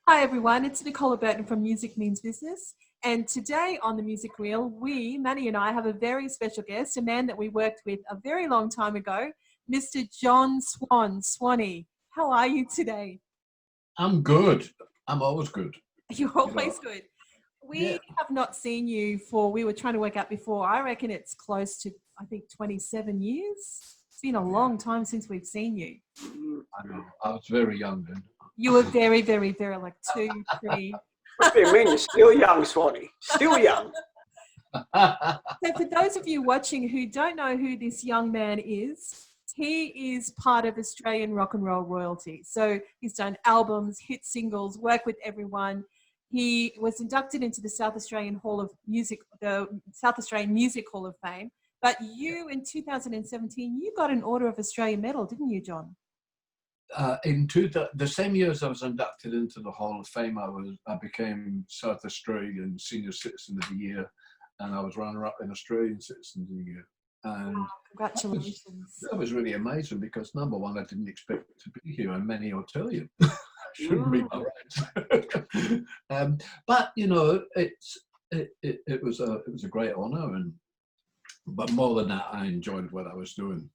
Hi everyone, it's Nicola Burton from Music Means Business. And today on the Music Reel, Manny and I, have a very special guest, a man that we worked with a very long time ago, Mr. John Swan, Swannee. How are you today? I'm good. I'm always good. You're always good. We have not seen you we were trying to work out before, I reckon it's close to, 27 years. It's been a long time since we've seen you. I know. I was very young then. You were very, very, very like 2, 3. What do you mean? You're still young, Swannee. Still young. So for those of you watching who don't know who this young man is, he is part of Australian rock and roll royalty. So he's done albums, hit singles, worked with everyone. He was inducted into the South Australian Hall of Music, the South Australian Music Hall of Fame. But you, in 2017, you got an Order of Australia medal, didn't you, John? The same year as I was inducted into the Hall of Fame, I became South Australian Senior Citizen of the Year, and I was runner-up in Australian Citizen of the Year. And wow, congratulations! That was really amazing because number one, I didn't expect to be here, and many will tell you. Shouldn't be all right. But you know, it was a great honour, but more than that, I enjoyed what I was doing.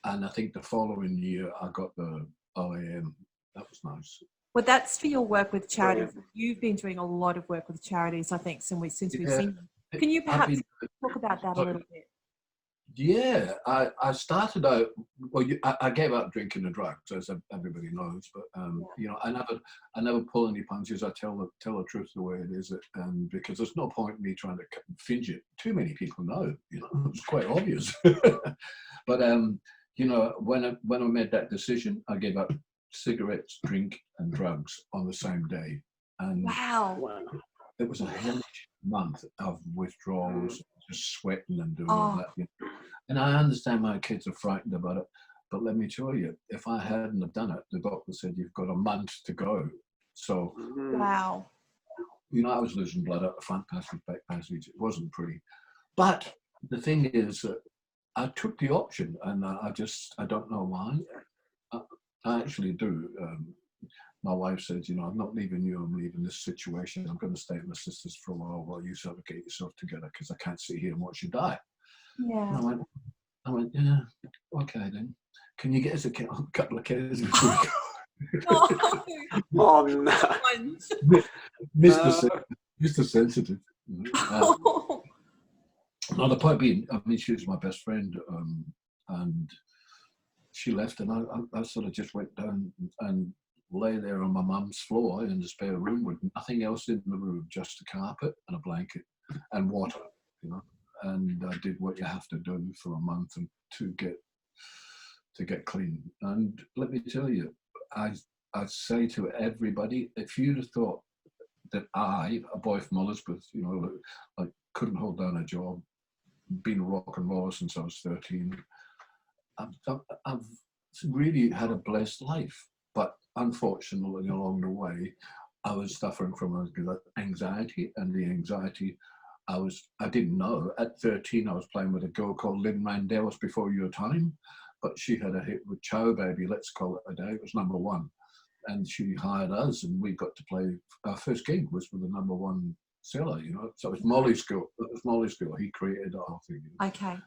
And I think the following year I got the OAM. That was nice. Well, that's for your work with charities. You've been doing a lot of work with charities, I think, since we've seen you. Can you perhaps talk about that a little bit? Yeah, I started out, I gave up drinking and drugs, as everybody knows, but you know, I never pull any punches. I tell the truth the way it is, and because there's no point in me trying to fidge it. Too many people know, you know, it's quite obvious. But you know, when I made that decision, I gave up cigarettes, drink, and drugs on the same day, and wow, it was a hellish month of withdrawals, just sweating and doing all that. You know? And I understand my kids are frightened about it, but let me tell you, if I hadn't have done it, the doctor said you've got a month to go. So, wow, you know, I was losing blood up the front passage, back passage. It wasn't pretty. But the thing is, I took the option, and I don't know why. I actually do. My wife said, you know, I'm not leaving you, I'm leaving this situation. I'm going to stay at my sister's for a while you sort of get yourself together because I can't sit here and watch you die. Yeah. And I went, yeah, okay then. Can you get us a couple of kids before we go? Oh, no. Mr. Sensitive. No, the point being, I mean, she was my best friend, and she left, and I sort of just went down and lay there on my mum's floor in the spare room with nothing else in the room, just a carpet and a blanket and water, you know. And I did what you have to do for a month to get clean. And let me tell you, I'd say to everybody, if you'd have thought that a boy from Elizabeth, you know, like couldn't hold down a job, been a rock and roller since I was 13, I've really had a blessed life. But unfortunately, along the way, I was suffering from anxiety, and the anxiety I didn't know. At 13, I was playing with a girl called Lynn Randell's Before Your Time, but she had a hit with Chow Baby, Let's Call It a Day. It was #1. And she hired us, and we got to play. Our first gig was with the #1 seller, you know. So it was Molly's girl. It was Molly's girl. He created the whole thing. Okay.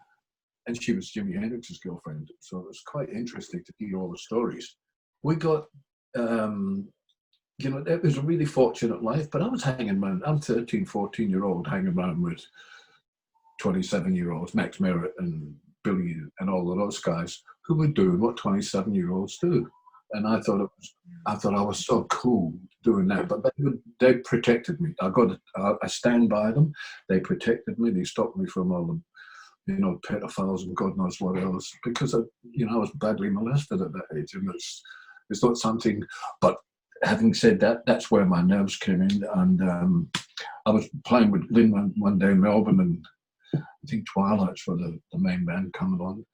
And she was Jimi Hendrix's girlfriend. So it was quite interesting to hear all the stories. We got, you know, it was a really fortunate life, but I was hanging around. I'm 13, 14-year-old hanging around with 27-year-olds, Max Merritt and Billy and all of those guys who were doing what 27-year-olds do. And I thought I was so cool doing that, but they protected me. I stand by them. They protected me. They stopped me from all the, you know, pedophiles and God knows what else, because I was badly molested at that age, and it's not something. But having said that, that's where my nerves came in, and I was playing with Lynn one day in Melbourne, and I think Twilight's for the main band coming on.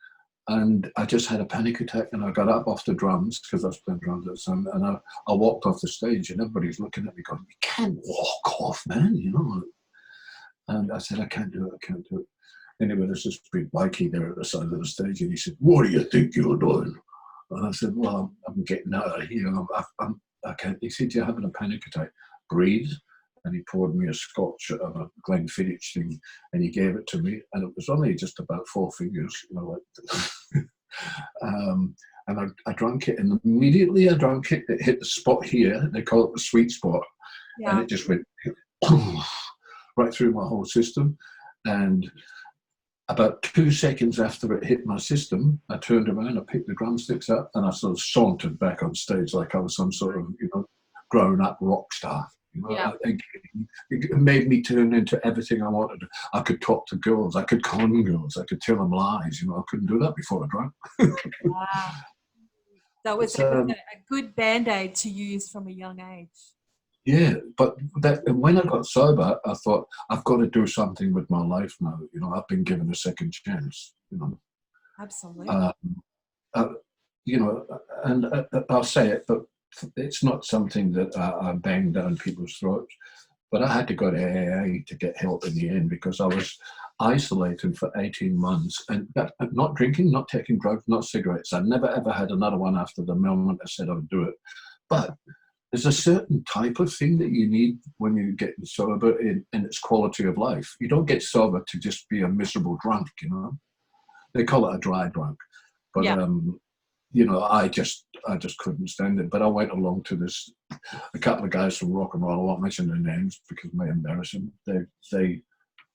And I just had a panic attack, and I got up off the drums because I was playing drums at the time, and I walked off the stage, and everybody's looking at me going, "You can't walk off, man," you know. And I said, I can't do it. Anyway, there's this big bikie there at the side of the stage, and he said, "What do you think you're doing?" And I said, "Well, I'm getting out of here. He said, you're having a panic attack. Breathe. And he poured me a scotch of a Glenfiddich thing, and he gave it to me, and it was only just about 4 fingers, like. And I drank it, and immediately I drank it, it hit the spot here. They call it the sweet spot, and it just went right through my whole system. And about 2 seconds after it hit my system, I turned around, I picked the drumsticks up, and I sort of sauntered back on stage like I was some sort of, grown-up rock star. It made me turn into everything I wanted. I could talk to girls, I could con girls, I could tell them lies. I couldn't do that before I drank. Wow. That was a good band-aid to use from a young age. Yeah, but when I got sober, I thought, I've got to do something with my life now. I've been given a second chance. Absolutely. And I'll say it, but it's not something that I bang down people's throats. But I had to go to AA to get help in the end, because I was isolated for 18 months and not drinking, not taking drugs, not cigarettes. I never ever had another one after the moment I said I would do it. But there's a certain type of thing that you need when you're getting sober in its quality of life. You don't get sober to just be a miserable drunk, They call it a dry drunk. But I just couldn't stand it. But I went along to a couple of guys from rock and roll. I won't mention their names because it may embarrass them. They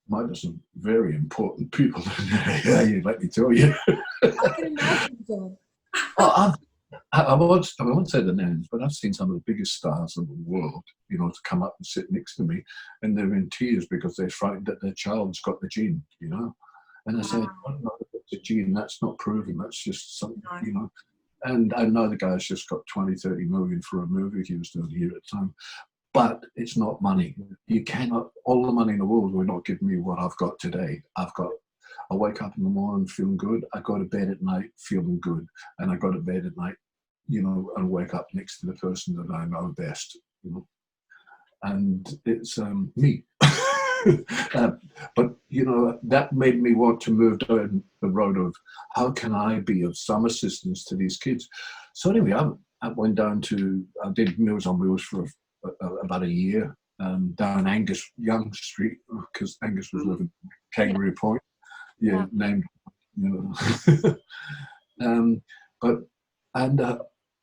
might have some very important people in there. Yeah, let me tell you. I can imagine them. Well, I won't say the names, but I've seen some of the biggest stars in the world, to come up and sit next to me, and they're in tears because they're frightened that their child's got the gene, And I said, oh, no, it's a gene. That's not proven. That's just something, And I know the guy's just got 20, 30 million for a movie he was doing here at the time. But it's not money. You cannot, all the money in the world will not give me what I've got today. I wake up in the morning feeling good. I go to bed at night feeling good. And I go to bed at night, and wake up next to the person that I know best, And it's me. But, that made me want to move down the road of how can I be of some assistance to these kids? So anyway, I went down I did Meals on Wheels for about a year down Angus Young Street, because Angus was living in Kangaroo Point. Yeah, named,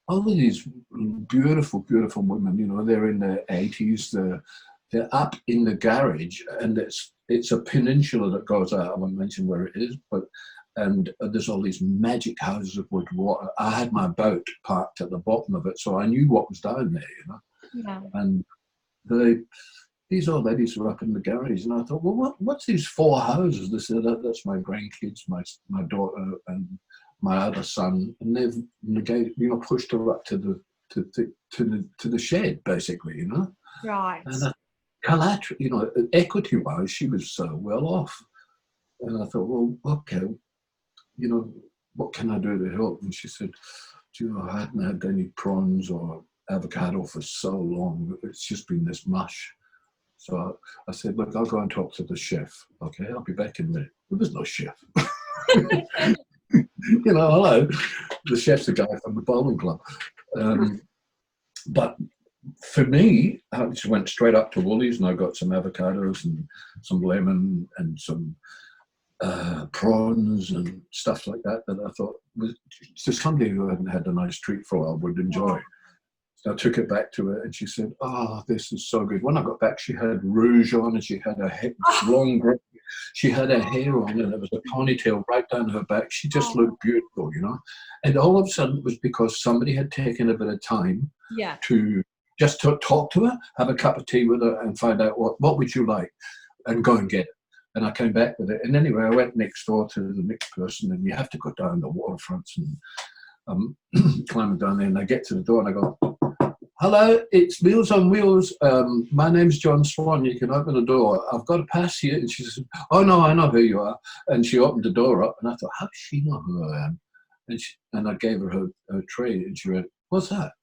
all of these beautiful, beautiful women, they're in their 80s, they're up in the garage, and it's a peninsula that goes out. I won't mention where it is, and there's all these magic houses with water. I had my boat parked at the bottom of it, so I knew what was down there, Yeah. And these old ladies were up in the garage, and I thought, well, what's these 4 houses? They said, that's my grandkids, my daughter, and my other son, and they've negated, pushed her up to the shed, basically, Right. And collateral, equity-wise, she was so well off, and I thought, well, okay, what can I do to help? And she said, I hadn't had any prawns or avocado for so long. It's just been this mush. So I said, look, I'll go and talk to the chef. Okay, I'll be back in a minute. There was no chef. Hello. The chef's the guy from the bowling club. But for me, I just went straight up to Woolies, and I got some avocados and some lemon and some prawns and stuff like that I thought was just somebody who hadn't had a nice treat for a while would enjoy. So I took it back to her, and she said, oh, this is so good. When I got back, she had rouge on, and she had long, she had her hair on, and it was a ponytail right down her back. She just looked beautiful, And all of a sudden, it was because somebody had taken a bit of time to just talk to her, have a cup of tea with her, and find out what would you like, and go and get it. And I came back with it. And anyway, I went next door to the next person, and you have to go down the waterfronts and climbing down there. And I get to the door, and I go, hello, it's Meals on Wheels. My name's John Swan. You can open the door. I've got a pass here. And she said, oh, no, I know who you are. And she opened the door up, and I thought, how does she know who I am? And I gave her her tray, and she went, what's that?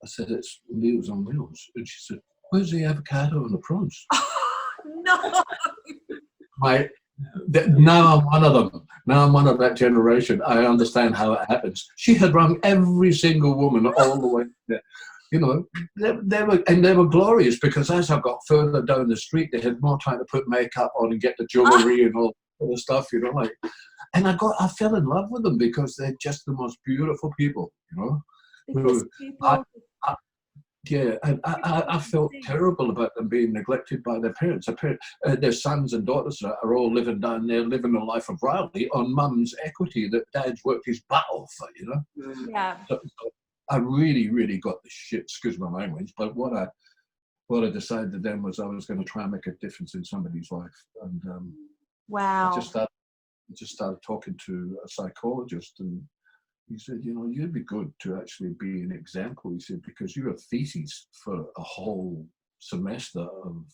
I said, it's Meals on Wheels. And she said, where's the avocado and the prawns? No. Now I'm one of them. Now I'm one of that generation. I understand how it happens. She had rung every single woman all the way there. you know, they were glorious, because as I got further down the street, they had more time to put makeup on and get the jewelry and all the stuff, you know, like. And I fell in love with them because they're just the most beautiful people, you know. Because people. Yeah, and I felt terrible about them being neglected by their parents. Their sons and daughters are all living down there, living a life of royalty on mum's equity that dad's worked his butt off for, you know. Yeah. So I really, really got the shit, excuse my language, but what I decided then was I was going to try and make a difference in somebody's life. And Wow. I just started talking to a psychologist, and he said, you know, you'd be good to actually be an example. He said, because you're a thesis for a whole semester of,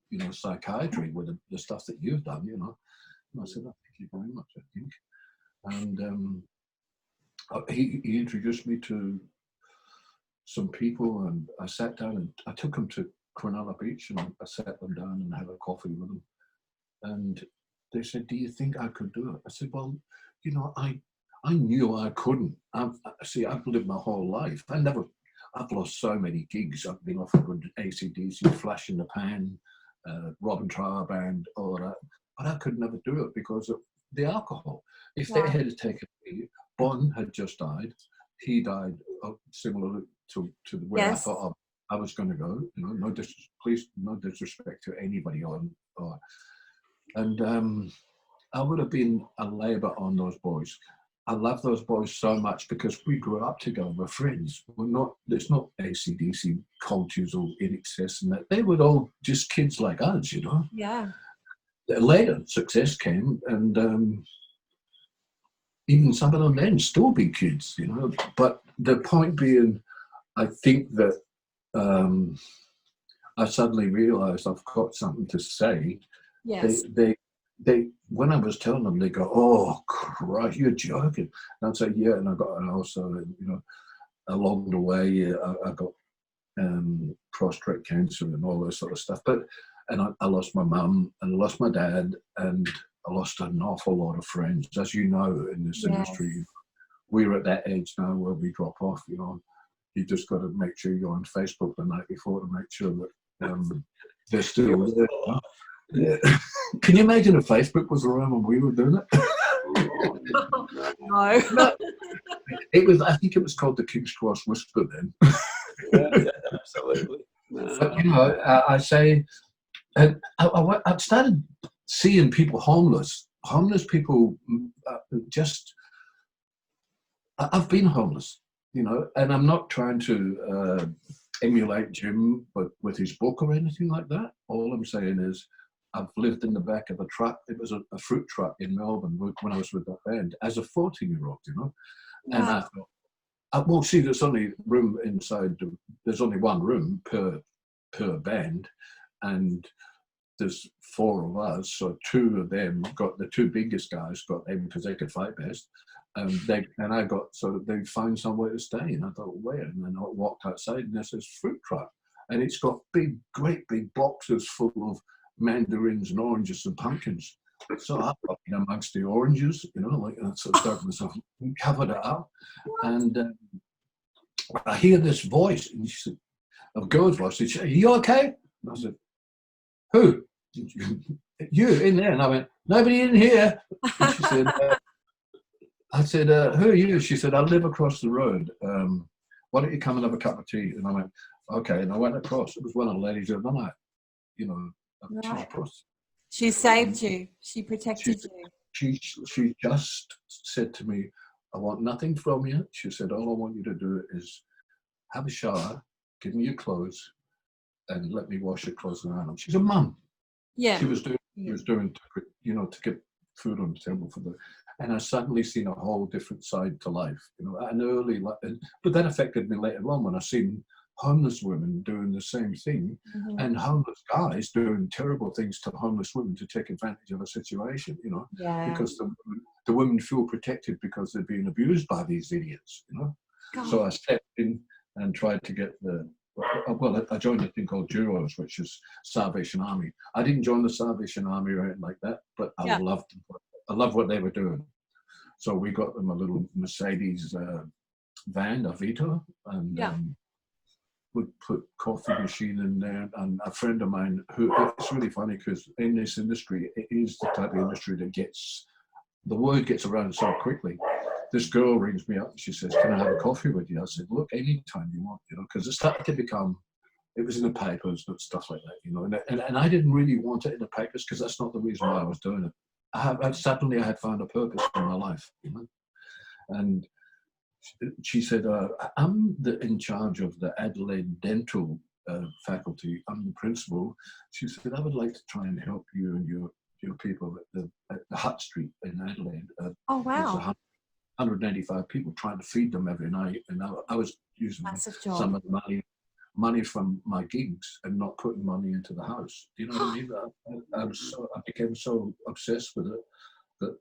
you know, psychiatry with the stuff that you've done, you know. And I said, oh, thank you very much, I think. And he introduced me to some people, and I sat down and I took them to Cronulla Beach, and I sat them down and had a coffee with them. And they said, do you think I could do it? I said, well, you know, I knew I couldn't. I've lived my whole life. I've lost so many gigs. I've been offered with AC/DC, Flash in the Pan, Robin Trower Band, all that. But I could never do it because of the alcohol. If they had taken me, Bon had just died. He died similar to where I thought I was going to go. You know, no disrespect to anybody and I would have been a labour on those boys. I love those boys so much because we grew up together. We're friends. There's not AC/DC cultures or in excess and that. They were all just kids like us, you know. Yeah. Later, success came, and even some of them then still be kids, you know. But the point being, I think that I suddenly realised I've got something to say. Yes. They when I was telling them, they go, "Oh, Christ, you're joking." And I'd say, "Yeah," and also, you know, along the way, I got prostate cancer and all this sort of stuff. And I lost my mum, and I lost my dad, and I lost an awful lot of friends. As you know, in this industry, we're at that age now where we drop off. You know, you just got to make sure you're on Facebook the night before to make sure that they're still there. You know? Yeah. Can you imagine if Facebook was around when we were doing it? No. It was. I think it was called the King's Cross Whisper then. Yeah, absolutely. But you know, I say, and I started seeing people homeless people. I've been homeless, you know, and I'm not trying to emulate Jim, but with his book or anything like that. All I'm saying is, I've lived in the back of a truck. It was a fruit truck in Melbourne when I was with that band as a 14-year-old, you know. And I thought, well, see, there's only room inside. There's only one room per band, and there's 4 of us. So 2 of them got the 2 biggest guys got them because they could fight best, and I got so they found somewhere to stay. And I thought, where? And then I walked outside, and there's this fruit truck, and it's got great big boxes full of mandarins and oranges and pumpkins. So I got in amongst the oranges, you know, like that sort of stuff myself, and covered it up. And I hear this voice, and she said, a girl's voice. She said, "Are you okay?" And I said, "Who?" "You in there?" And I went, "Nobody in here." And she said, I said, "Who are you?" She said, "I live across the road. Why don't you come and have a cup of tea?" And I went, "Okay." And I went across. It was one of the ladies of the night, you know. She saved you. She protected you. She just said to me, "I want nothing from you." She said, "All I want you to do is have a shower, give me your clothes, and let me wash your clothes and iron them." She's a mum. Yeah. She was doing, you know, to get food on the table for and I suddenly seen a whole different side to life, you know, but that affected me later on when I seen homeless women doing the same thing, and homeless guys doing terrible things to homeless women to take advantage of a situation, you know, because the women feel protected because they're being abused by these idiots, you know. God. So I stepped in and tried to get I joined a thing called Duros, which is Salvation Army. I didn't join the Salvation Army or anything like that, but I loved what they were doing. So we got them a little Mercedes van, a Vito, and would put coffee machine in there, and a friend of mine who, it's really funny because in this industry, it is the type of industry that the word gets around so quickly. This girl rings me up and she says, "Can I have a coffee with you?" I said, "Look, anytime you want," because it started to become, it was in the papers and stuff like that, and I didn't really want it in the papers because that's not the reason why I was doing it. Suddenly I had found a purpose in my life, and she said, "I'm in charge of the Adelaide dental faculty. I'm the principal." She said, "I would like to try and help you and your people at the Hutt Street in Adelaide." Oh, wow. 185 people, trying to feed them every night, and I was using Massive job. some of the money from my gigs and not putting money into the house. Do you know what I mean? I became so obsessed with it that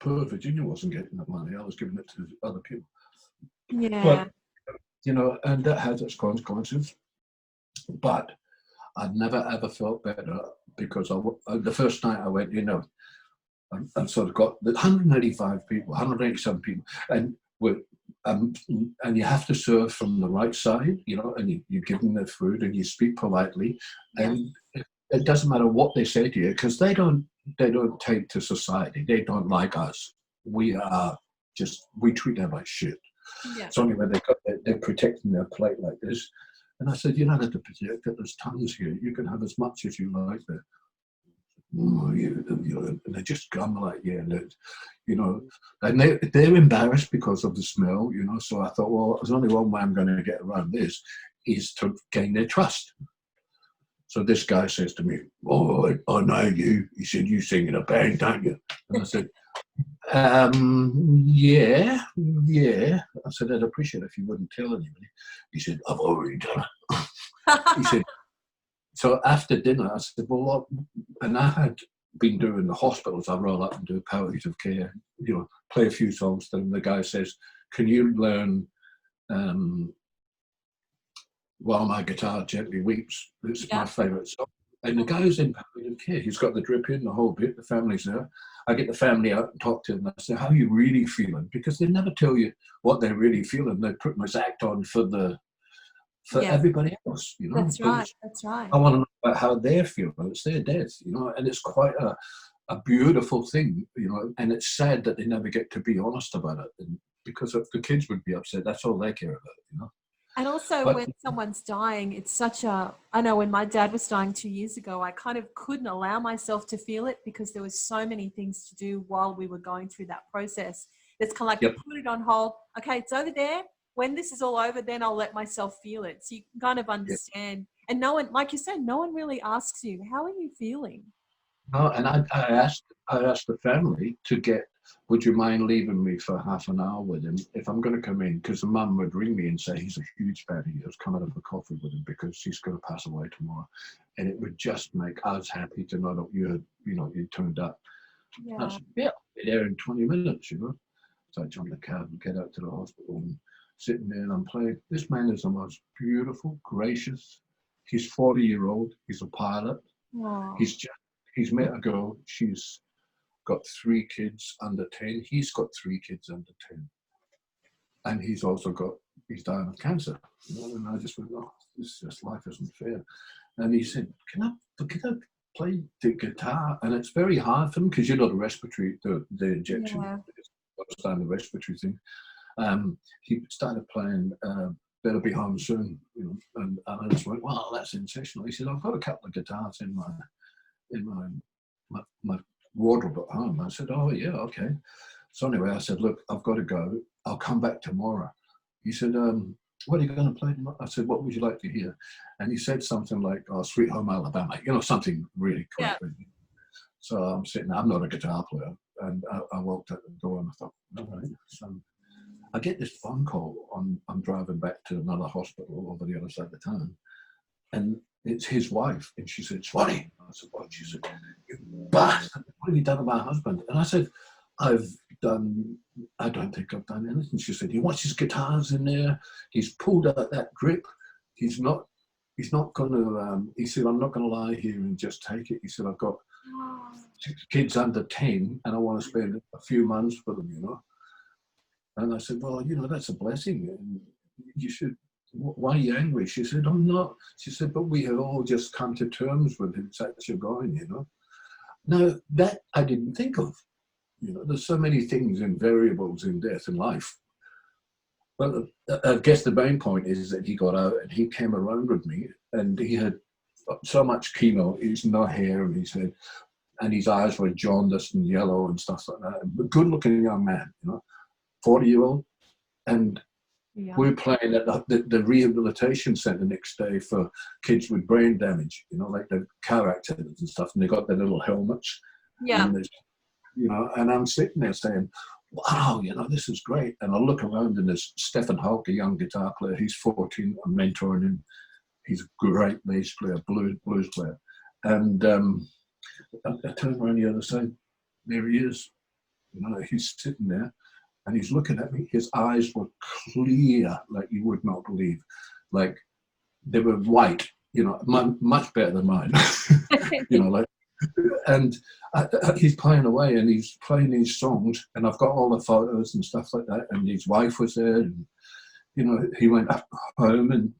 poor Virginia wasn't getting that money. I was giving it to other people. Yeah. But, and that has its consequences. But I'd never ever felt better because the first night I went, I sort of got the 185 people, 187 people, and you have to serve from the right side, and you give them their food and you speak politely, and it doesn't matter what they say to you because they don't take to society. They don't like us. We treat them like shit. Yeah. So anyway, they're protecting their plate like this, and I said, "You don't have to protect it. There's tons here. You can have as much as you like there." And they just come like, and they're embarrassed because of the smell, so I thought, well, there's only one way I'm going to get around this is to gain their trust. So this guy says to me, "Oh, I know you." He said, "You sing in a band, don't you?" And I said, yeah. I said, "I'd appreciate it if you wouldn't tell anybody." He said, "I've already done it." He said, so after dinner, I said, "Well, and I had been doing the hospitals. I roll up and do palliative care, play a few songs to them." The guy says, "Can you learn While My Guitar Gently Weeps?" It's my favourite song. And the guy's in palliative care. He's got the drip in, the whole bit. The family's there. I get the family out and talk to them. I say, "How are you really feeling?" Because they never tell you what they're really feeling. They pretty much act on for everybody else, That's right. That's right. I want to know about how they're feeling. It's their death, and it's quite a beautiful thing, and it's sad that they never get to be honest about it. And because if the kids would be upset, that's all they care about, And also when someone's dying, it's I know when my dad was dying 2 years ago, I kind of couldn't allow myself to feel it because there was so many things to do while we were going through that process. It's kind of like, you put it on hold. Okay, it's over there. When this is all over, then I'll let myself feel it. So you can kind of understand. And no one, like you said, no one really asks you, "How are you feeling?" No, and I asked the family to would you mind leaving me for half an hour with him if I'm going to come in? Because the mum would ring me and say, "He's a huge fatty. I was coming up for coffee with him because he's going to pass away tomorrow." And it would just make us happy to know that you turned up. Yeah. I said, "Yeah, I'll be there in 20 minutes, So I jump in the cab and get out to the hospital and sitting there and I'm playing. This man is the most beautiful, gracious. He's 40-year-old. He's a pilot. Wow. He's met a girl. She's got 3 kids under 10. He's got 3 kids under 10. And he's dying of cancer. And I just went, "Oh, life isn't fair." And he said, can I play the guitar?" And it's very hard for him because the respiratory, the injection, the respiratory thing. He started playing "Better Be Home Soon," and I just went, "Wow, that's sensational." He said, "I've got a couple of guitars in my wardrobe at home." I said, "Oh yeah, okay." So anyway, I said, "Look, I've got to go. I'll come back tomorrow." He said, "What are you going to play tomorrow?" I said, "What would you like to hear?" And he said something like, "Oh, Sweet Home Alabama," something really quick. Yeah. So I'm sitting there, I'm not a guitar player, and I walked out the door and I thought, all right. So I get this phone call I'm driving back to another hospital over the other side of the town, and it's his wife, and she said, "Swannee." I said, "What?" She said, "You bastard, what have you done to my husband?" And I said, I don't think I've done anything." She said, "He wants his guitars in there. He's pulled out that grip. He's not going to, he said, "I'm not going to lie here and just take it." He said, "I've got 6 kids under 10 and I want to spend a few months with them, And I said, "Well, that's a blessing. And you should why are you angry? She said, I'm not. She said, but we had all just come to terms with it. That's you're going, you know. Now, that I didn't think of. You know, there's so many things and variables in death and life. Well, I guess the main point is that he got out and he came around with me, and he had so much chemo, he's no hair in his head, and his eyes were jaundiced and yellow and stuff like that. But good-looking young man, you know, 40-year-old. And Yeah. we were playing at the rehabilitation centre next day for kids with brain damage, you know, like the car accidents and stuff, and they got their little helmets. Yeah. And you know, and I'm sitting there saying, wow, you know, this is great. And I look around and there's Stephen Hulk, a young guitar player. He's 14. I'm mentoring him. He's a great bass player, blues player. And I turn around the other side. There he is. You know, he's sitting there and he's looking at me. His eyes were clear, like you would not believe. Like they were white, you know, much better than mine. You know, like, and he's playing away and he's playing these songs, and I've got all the photos and stuff like that, and his wife was there, and you know, he went up home and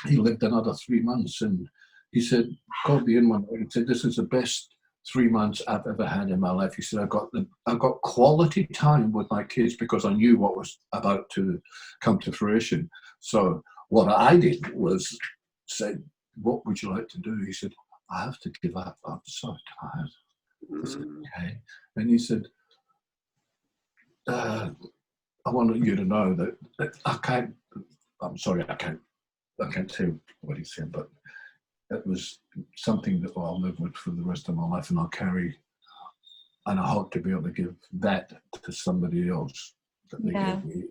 he lived another 3 months, and he said, called me in one day and said, this is the best 3 months I've ever had in my life. He said, I got quality time with my kids because I knew what was about to come to fruition. So what I did was said, what would you like to do? He said, I have to give up. I'm so tired. I said, okay. And he said, I want you to know that I can't, I'm sorry, I can't tell you what he said, but it was something that I'll live with for the rest of my life, and I'll carry, and I hope to be able to give that to somebody else that they gave me.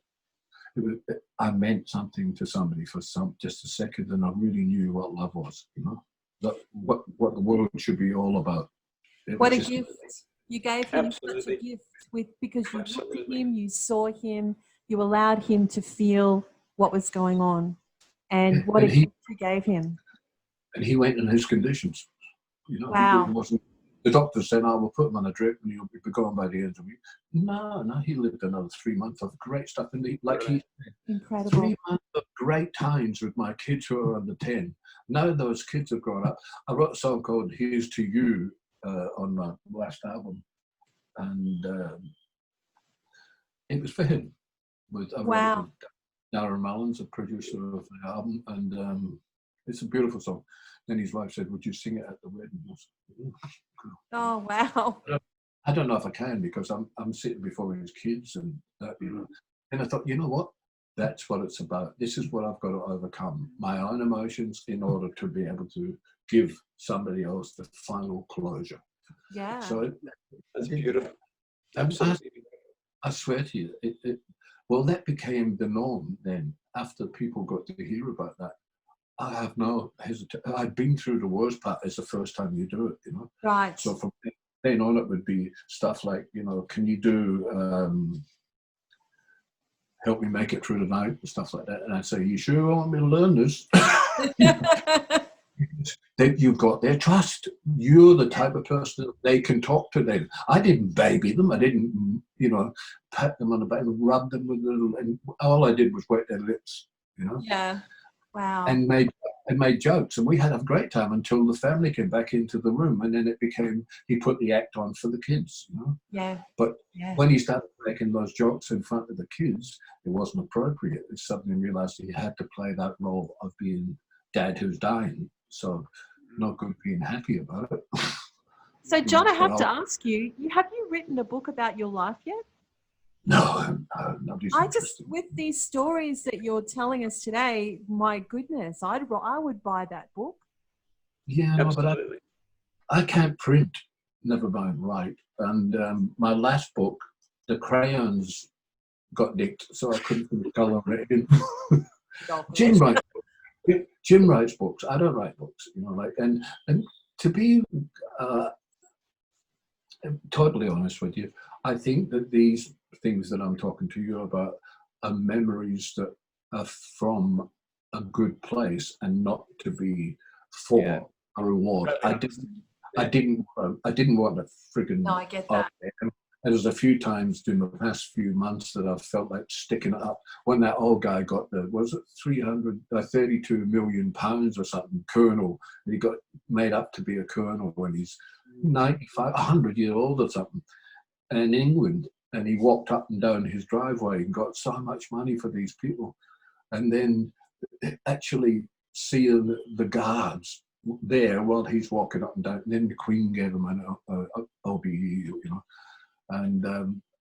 I meant something to somebody for just a second, and I really knew what love was, you know. What the world should be all about. What a gift you gave him. Absolutely. Such a gift because you looked at him, you saw him, you allowed him to feel what was going on, and what a gift you gave him. And he went in his conditions. You know, wow. He wasn't. The doctor said, "I will put him on a drip, and he'll be gone by the end of the week." No, he lived another 3 months of great stuff, and Incredible. 3 months of great times with my kids who are under 10. Now those kids have grown up. I wrote a song called "Here's to You" on my last album, and it was for him. Wow. Darren Mullins, a producer of the album, and it's a beautiful song. Then his wife said, "Would you sing it at the wedding?" I said, oh wow. I don't know if I can because I'm sitting before his kids and that, you know. And I thought, you know what? That's what it's about. This is what I've got to overcome, my own emotions, in order to be able to give somebody else the final closure. Yeah. So that's beautiful. Absolutely. I swear to you, well, that became the norm then. After people got to hear about that, I have no hesitation. I'd been through the worst part. It's the first time you do it, you know. Right. So from then on, it would be stuff like, you know, can you do help me make it through the night and stuff like that. And I'd say, you sure want me to learn this? You've got their trust. You're the type of person that they can talk to them. I didn't baby them. I didn't, you know, pat them on the back and rub them with and all I did was wet their lips, you know. Yeah. Wow. And made jokes, and we had a great time until the family came back into the room, and then it became he put the act on for the kids, you know. Yeah. But when he started making those jokes in front of the kids, it wasn't appropriate. He suddenly realised he had to play that role of being dad who's dying, so not good being happy about it. So, John, I have to ask you: have you written a book about your life yet? No, nobody's interested. With these stories that you're telling us today, my goodness, I would buy that book. Yeah, no, but I can't print, never mind write. And my last book, the crayons got nicked, so I couldn't color it in. Jim writes books. I don't write books, you know, like, and to be totally honest with you, I think that these things that I'm talking to you about are memories that are from a good place and not to be for a reward. I didn't want to friggin' no, I get that. And there's a few times during the past few months that I've felt like sticking it up. When that old guy got the, was it 32 million pounds or something, colonel, and he got made up to be a colonel when he's 95, 100 years old or something, and in England, and he walked up and down his driveway and got so much money for these people. And then actually seeing the guards there while he's walking up and down, and then the Queen gave him an OBE, you know. And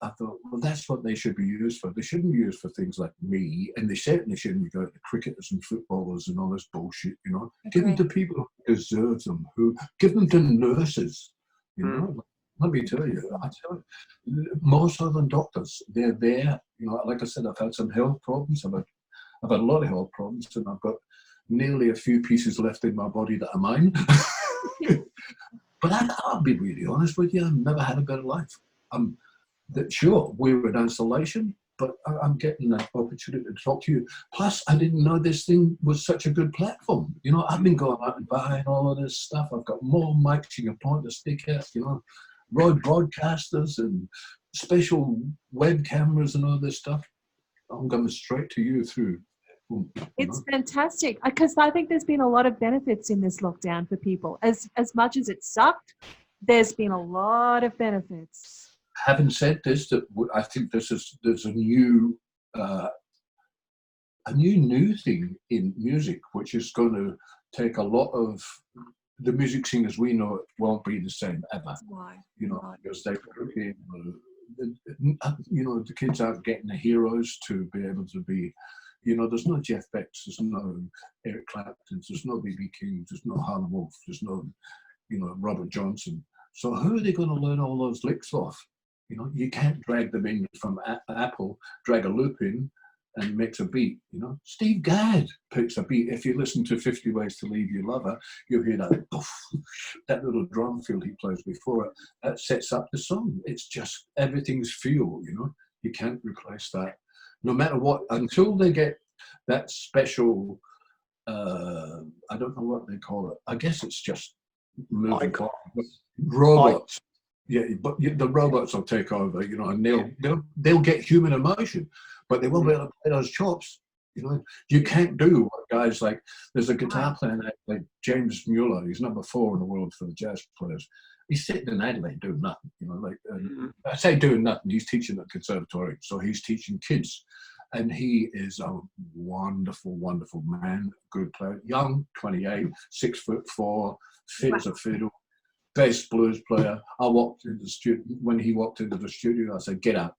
I thought, well, that's what they should be used for. They shouldn't be used for things like me, and they certainly shouldn't be going to cricketers and footballers and all this bullshit, you know. Okay. Give them to people who deserve them, who give them to nurses, you know. Let me tell you, more so than doctors. They're there, you know. Like I said, I've had some health problems. I've had a lot of health problems, and I've got nearly a few pieces left in my body that are mine. But I'll be really honest with you, I've never had a better life. Sure, we're in isolation, but I'm getting that opportunity to talk to you. Plus, I didn't know this thing was such a good platform. You know, I've been going out and buying all of this stuff. I've got more mics you can point to stick at, you know, road broadcasters and special web cameras and all this stuff. I'm coming straight to you through. It's fantastic, because I think there's been a lot of benefits in this lockdown for people. As much as it sucked, there's been a lot of benefits. Having said this, that I think there's a new thing in music, which is going to take a lot of the music singers we know won't be the same ever. Why? You know, because they you know, the kids aren't getting the heroes to be able to be. You know, there's no Jeff Becks, there's no Eric Clapton, there's no B.B. King, there's no Howlin' Wolf, there's no, you know, Robert Johnson. So who are they going to learn all those licks off? You know, you can't drag them in from Apple, drag a loop in and makes a beat, you know. Steve Gadd picks a beat. If you listen to 50 Ways to Leave Your Lover, you'll hear that poof, that little drum fill he plays before it. That sets up the song. It's just, everything's feel, you know. You can't replace that. No matter what, until they get that special, I don't know what they call it. I guess it's just moving robots. Yeah, but the robots will take over, you know, and they'll get human emotion, but they won't be able to play those chops. You know, you can't do what guys like. There's a guitar player like James Mueller. He's number 4 in the world for the jazz players. He's sitting in Adelaide doing nothing. You know, like I say doing nothing. He's teaching at conservatory, so he's teaching kids, and he is a wonderful, wonderful man. Good player, young, 28, 6'4", fit as a fiddle. Bass blues player. I walked into the studio when he walked into the studio. I said, "Get up."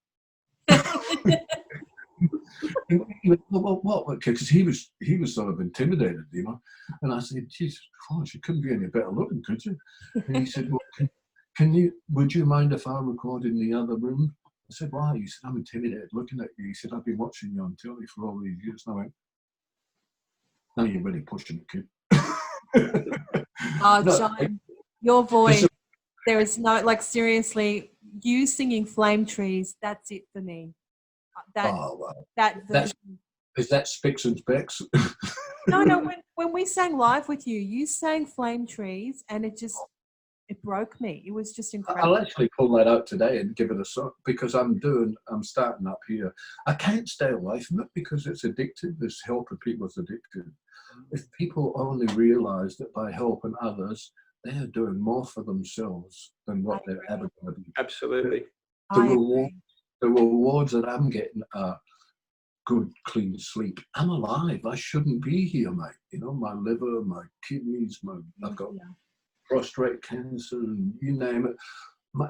He went, what? Because he was sort of intimidated, you know. And I said, "Jesus Christ, you couldn't be any better looking, could you?" And he said, "Well, would you mind if I recorded in the other room?" I said, "Why?" He said, "I'm intimidated looking at you." He said, "I've been watching you on telly for all these years." And I went, "No, you're really pushing it, kid." Oh, John. Your voice, there is no, like, seriously, you singing Flame Trees, that's it for me. That version. Is that Spicks and Specks? No, when we sang live with you, you sang Flame Trees, and it broke me. It was just incredible. I'll actually pull that out today and give it a song, because I'm starting up here. I can't stay away from it because it's addictive. This helping people is addictive. If people only realise that by helping others, they are doing more for themselves than what they're ever going to do. Absolutely. The rewards that I'm getting are good, clean sleep. I'm alive. I shouldn't be here, mate. You know, my liver, my kidneys, I've got prostate cancer, and you name it.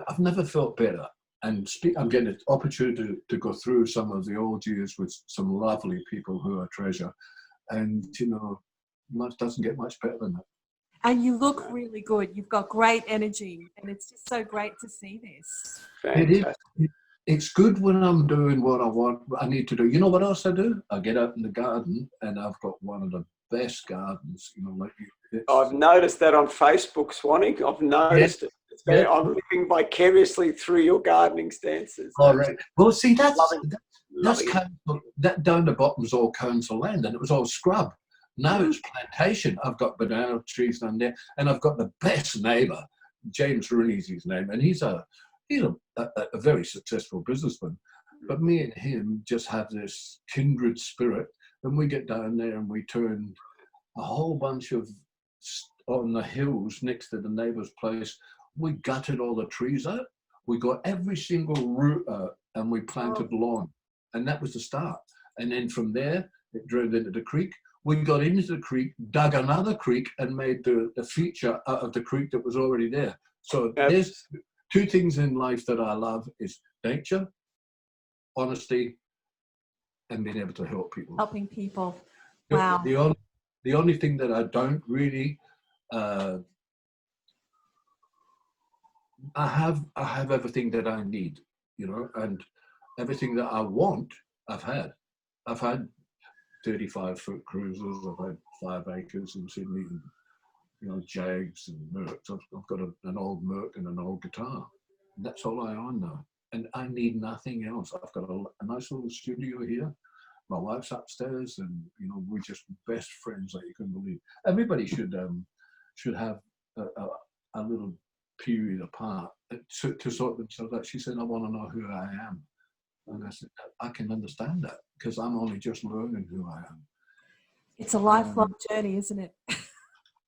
I've never felt better. And I'm getting an opportunity to go through some of the old years with some lovely people who I treasure. And, you know, life doesn't get much better than that. And you look really good. You've got great energy, and it's just so great to see this. Fantastic. It's good when I'm doing what I need to do. You know what else I do? I get out in the garden, and I've got one of the best gardens. You know, like I've noticed that on Facebook, Swannee. I've noticed it. I'm living vicariously through your gardening stances. All right. Well, see, that's council, that down the bottom's all council land, and it was all scrub. Now it's plantation. I've got banana trees down there, and I've got the best neighbour. James Rooney's his name, and he's a he's a very successful businessman. But me and him just have this kindred spirit. And we get down there and we turn a whole bunch of, on the hills next to the neighbour's place, we gutted all the trees out. We got every single root out and we planted lawn. And that was the start. And then from there, it drained into the creek. We got into the creek, dug another creek and made the feature out of the creek that was already there. So there's two things in life that I love is nature, honesty, and being able to help people. Helping people. Wow. The only thing that I don't really, I have everything that I need, you know, and everything that I want, I've had. I've had 35-foot cruisers. I've had 5 acres in Sydney, and, you know, Jags and Mercs. I've got an old Merc and an old guitar. And that's all I own now. And I need nothing else. I've got a nice little studio here. My wife's upstairs, and you know, we're just best friends like you can believe. Everybody should have a little period apart to sort themselves out. She said, "I want to know who I am," and I said, "I can understand that because I'm only just learning who I am." It's a lifelong journey, isn't it?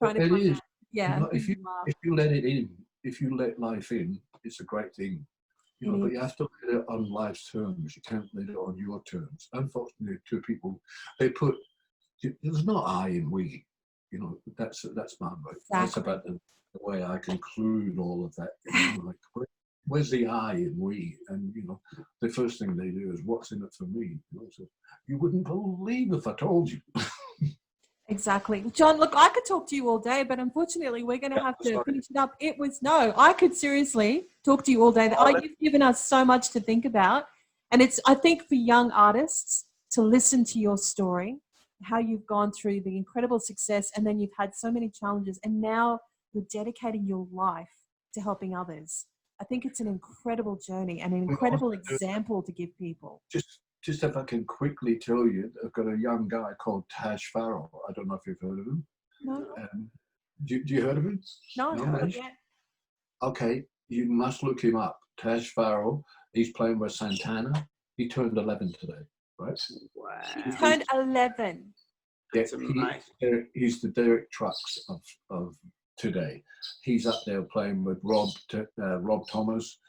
It is. Yeah. You know, if you let it in, if you let life in, it's a great thing. You know, but you have to let it on life's terms. You can't let it on your terms. Unfortunately, two people, there's no I in we. You know, that's my vote. Exactly. That's about the way I conclude all of that. You know, like, where's the I in we? And, you know, the first thing they do is, what's in it for me? You know, so you wouldn't believe if I told you. Exactly. John, look, I could talk to you all day, but unfortunately we're going to have to finish it up. I could seriously talk to you all day. You've given us so much to think about. And I think for young artists to listen to your story, how you've gone through the incredible success, and then you've had so many challenges, and now you're dedicating your life to helping others. I think it's an incredible journey and an incredible example to give people. Just if I can quickly tell you, I've got a young guy called Tash Farrell. I don't know if you've heard of him. No. Do you heard of him? No, not yet. Okay, you must look him up. Tash Farrell. He's playing with Santana. He turned 11 today, right? Wow. He turned 11. That's amazing. He's the Derek Trucks of today. He's up there playing with Rob Thomas,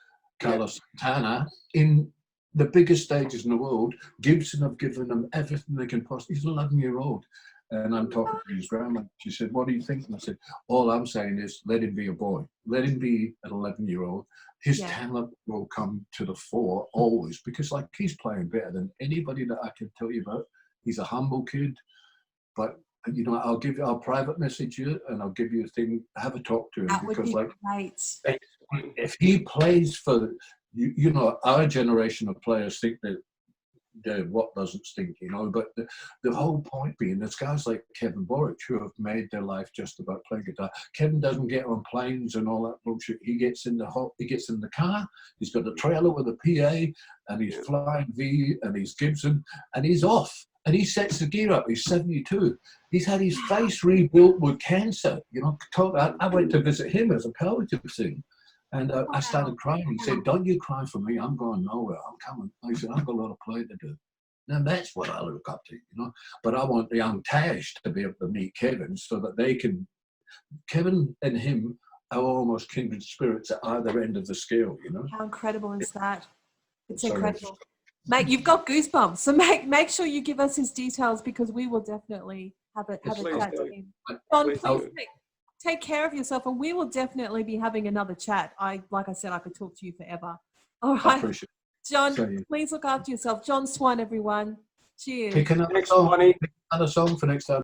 Carlos Santana in the biggest stages in the world. Gibson have given him everything they can possibly. He's an 11-year-old. And I'm talking to his grandma. She said, "What do you think?" And I said, "All I'm saying is let him be a boy. Let him be an 11-year-old. His talent will come to the fore always, because like he's playing better than anybody that I can tell you about. He's a humble kid, but you know, I'll private message you and I'll give you a thing. Have a talk to him, that because would be great. If he plays for you know, our generation of players think that what doesn't stink, you know, but the whole point being, there's guys like Kevin Borich who have made their life just about playing guitar. Kevin doesn't get on planes and all that bullshit. He gets in the car, he's got a trailer with a PA, and he's flying V and he's Gibson, and he's off. And he sets the gear up. He's 72. He's had his face rebuilt with cancer. You know, I went to visit him as a palliative thing. And I started crying. He said, "Don't you cry for me. I'm going nowhere. I'm coming." I said, "I've got a lot of play to do." And that's what I look up to, you know. But I want the young Tash to be able to meet Kevin so that they can, Kevin and him are almost kindred spirits at either end of the scale, you know. How incredible is that? It's incredible. Mate, you've got goosebumps. So make sure you give us his details, because we will definitely have a chat to him. John, please take care of yourself, and we will definitely be having another chat. Like I said, I could talk to you forever. All right. I appreciate it. John, please look after yourself. John Swan, everyone. Cheers. Pick another song for next time.